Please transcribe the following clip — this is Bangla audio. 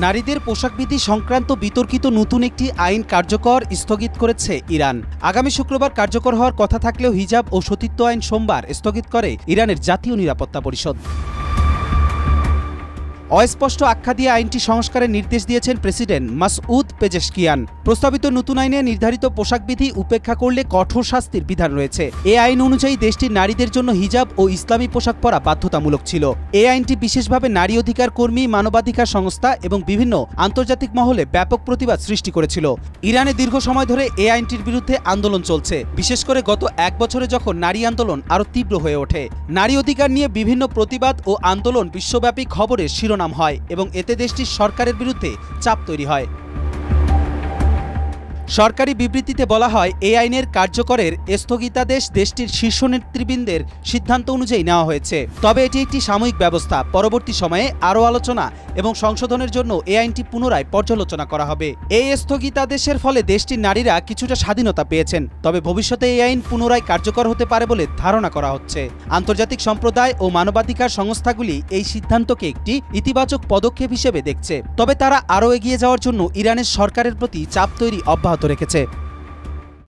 নারীদের পোশাকবিধি সংক্রান্ত বিতর্কিত নতুন একটি আইন কার্যকর স্থগিত করেছে ইরান। আগামী শুক্রবার কার্যকর হওয়ার কথা থাকলেও হিজাব ও সতীত্ব আইন সোমবার স্থগিত করে ইরানের জাতীয় নিরাপত্তা পরিষদ। অস্পষ্ট আখ্যা দিয়ে আইনটি সংস্কারের নির্দেশ দিয়েছেন প্রেসিডেন্ট মাসউদ পেজেশকিয়ান। প্রস্তাবিত নতুন আইনে নির্ধারিত পোশাকবিধি উপেক্ষা করলে কঠোর শাস্তির বিধান রয়েছে। এই আইন অনুযায়ী দেশটির নারীদের জন্য হিজাব ও ইসলামী পোশাক পরা বাধ্যতামূলক ছিল। এই আইনটি বিশেষভাবে নারী অধিকার কর্মী, মানবাধিকার সংস্থা এবং বিভিন্ন আন্তর্জাতিক মহলে ব্যাপক প্রতিবাদ সৃষ্টি করেছিল। ইরানে দীর্ঘ সময় ধরে এই আইনটির বিরুদ্ধে আন্দোলন চলছে, বিশেষ করে গত এক বছরে যখন নারী আন্দোলন আরও তীব্র হয়ে ওঠে। নারী অধিকার নিয়ে বিভিন্ন প্রতিবাদ ও আন্দোলন বিশ্বব্যাপী খবরের শিরোনাম হয় এবং এতে দেশটির সরকারের বিরুদ্ধে চাপ তৈরি হয়। সরকারি বিবৃতিতে বলা হয়, এই আইনের কার্যকরের স্থগিতাদেশ দেশটির শীর্ষ নেতৃবৃন্দের সিদ্ধান্ত অনুযায়ী নেওয়া হয়েছে। তবে এটি একটি সাময়িক ব্যবস্থা। পরবর্তী সময়ে আরও আলোচনা এবং সংশোধনের জন্য এই আইনটি পুনরায় পর্যালোচনা করা হবে। এই স্থগিতাদেশের ফলে দেশটির নারীরা কিছুটা স্বাধীনতা পেয়েছেন, তবে ভবিষ্যতে এই আইন পুনরায় কার্যকর হতে পারে বলে ধারণা করা হচ্ছে। আন্তর্জাতিক সম্প্রদায় ও মানবাধিকার সংস্থাগুলি এই সিদ্ধান্তকে একটি ইতিবাচক পদক্ষেপ হিসেবে দেখছে, তবে তারা আরও এগিয়ে যাওয়ার জন্য ইরানের সরকারের প্রতি চাপ তৈরি অব্যাহত রেখেছে।